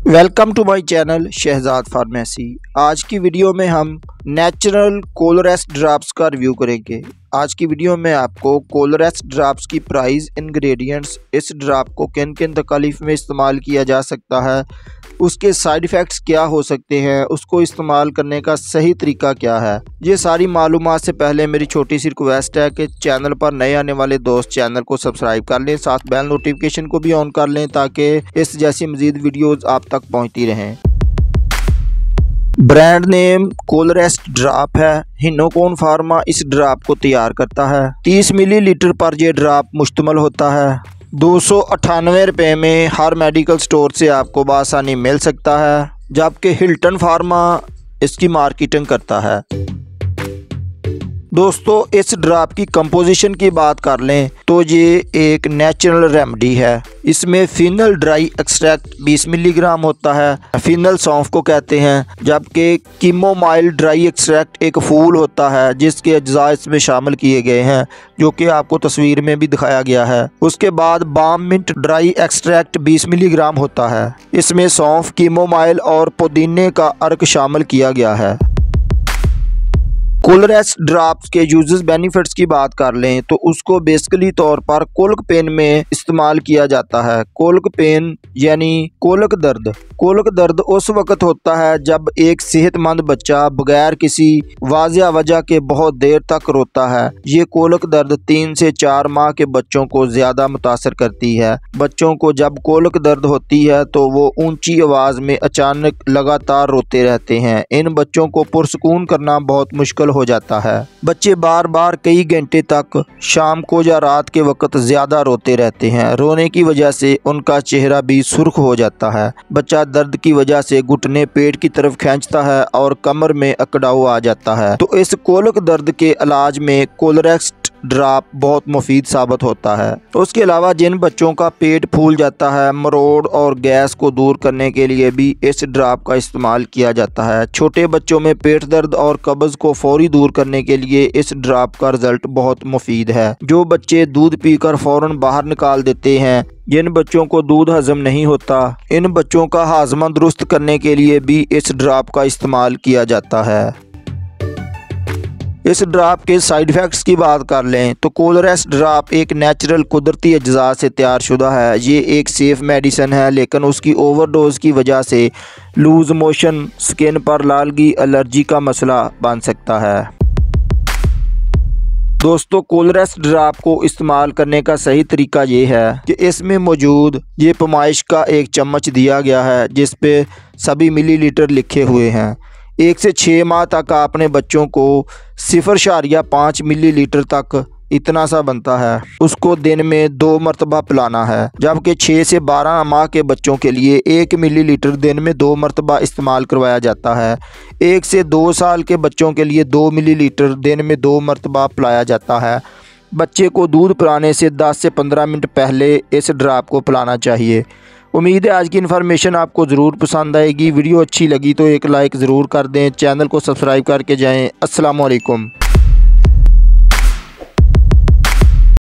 Welcome to my channel Shahzad pharmacy. आज की video में हम नेचुरल कोलोरेस्ट ड्रॉप्स का रिव्यू करेंगे। आज की वीडियो में आपको कोलोरेस्ट ड्रॉप्स की प्राइस, इंग्रेडिएंट्स, इस ड्रॉप को किन किन तकलीफ में इस्तेमाल किया जा सकता है, उसके साइड इफ़ेक्ट्स क्या हो सकते हैं, उसको इस्तेमाल करने का सही तरीका क्या है, ये सारी मालूमात से पहले मेरी छोटी सी रिक्वेस्ट है कि चैनल पर नए आने वाले दोस्त चैनल को सब्सक्राइब कर लें, साथ बेल नोटिफिकेशन को भी ऑन कर लें ताकि इस जैसी मज़ीद वीडियोज़ आप तक पहुँचती रहें। ब्रांड नेम कोलोरेस्ट ड्रॉप है। हिनोकोन फार्मा इस ड्रॉप को तैयार करता है। 30 मिलीलीटर पर यह ड्रॉप मुश्तमिल होता है। 298 रुपये में हर मेडिकल स्टोर से आपको बआसानी मिल सकता है, जबकि हिल्टन फार्मा इसकी मार्केटिंग करता है। दोस्तों, इस ड्रॉप की कंपोजिशन की बात कर लें तो ये एक नेचुरल रेमेडी है। इसमें फिनल ड्राई एक्सट्रैक्ट 20 मिलीग्राम होता है, फिनल सौंफ को कहते हैं, जबकि कीमोमाइल ड्राई एक्सट्रैक्ट एक फूल होता है जिसके अज्जा इसमें शामिल किए गए हैं, जो कि आपको तस्वीर में भी दिखाया गया है। उसके बाद balm mint dry extract 20 milligram होता है। इसमें सौंफ, कीमोमाइल और पुदीने का अर्क शामिल किया गया है। कोलोरेस्ट ड्रॉप्स के यूजेस बेनिफिट्स की बात कर लें तो उसको बेसिकली तौर पर कोलक पेन में इस्तेमाल किया जाता है। कोलक पेन यानी कोलक दर्द। कोलक दर्द उस वक्त होता है जब एक सेहतमंद बच्चा बगैर किसी वाजिया वजह के बहुत देर तक रोता है। ये कोलक दर्द 3 से 4 माह के बच्चों को ज़्यादा मुतासर करती है। बच्चों को जब कोलक दर्द होती है तो वो ऊंची आवाज़ में अचानक लगातार रोते रहते हैं। इन बच्चों को पुरसकून करना बहुत मुश्किल हो जाता है। बच्चे बार बार कई घंटे तक शाम को या रात के वक्त ज्यादा रोते रहते हैं। रोने की वजह से उनका चेहरा भी सुर्ख हो जाता है। बच्चा दर्द की वजह से घुटने पेट की तरफ खींचता है और कमर में अकड़ाव आ जाता है। तो इस कोलक दर्द के इलाज में कोलोरेस्ट ड्रॉप बहुत मुफीद साबित होता है। उसके अलावा जिन बच्चों का पेट फूल जाता है, मरोड़ और गैस को दूर करने के लिए भी इस ड्रॉप का इस्तेमाल किया जाता है। छोटे बच्चों में पेट दर्द और कब्ज को फौरी दूर करने के लिए इस ड्रॉप का रिजल्ट बहुत मुफीद है। जो बच्चे दूध पीकर फौरन बाहर निकाल देते हैं, जिन बच्चों को दूध हजम नहीं होता, इन बच्चों का हाजमा दुरुस्त करने के लिए भी इस ड्रॉप का इस्तेमाल किया जाता है। इस ड्रॉप के साइड इफ़ेक्ट्स की बात कर लें तो कोलोरेस्ट ड्रॉप एक नेचुरल कुदरती अज्जा से तैयार शुदा है। ये एक सेफ़ मेडिसिन है, लेकिन उसकी ओवरडोज की वजह से लूज मोशन, स्किन पर लालगी, एलर्जी का मसला बन सकता है। दोस्तों, कोलोरेस्ट ड्रॉप को इस्तेमाल करने का सही तरीका ये है कि इसमें मौजूद ये पैमाइश का एक चम्मच दिया गया है जिस पे सभी मिलीलीटर लिखे हुए हैं। 1 से 6 माह तक आपने बच्चों को 0.5 मिलीलीटर तक, इतना सा बनता है, उसको दिन में 2 मरतबा पिलाना है, जबकि 6 से 12 माह के बच्चों के लिए 1 मिलीलीटर दिन में 2 मरतबा इस्तेमाल करवाया जाता है। 1 से 2 साल के बच्चों के लिए 2 मिलीलीटर दिन में 2 मरतबा पिलाया जाता है। बच्चे को दूध पिलाने से 10 से 15 मिनट पहले इस ड्रॉप को पिलाना चाहिए। उम्मीद है आज की इन्फॉर्मेशन आपको ज़रूर पसंद आएगी। वीडियो अच्छी लगी तो एक लाइक ज़रूर कर दें, चैनल को सब्सक्राइब करके जाएं। अस्सलाम वालेकुम।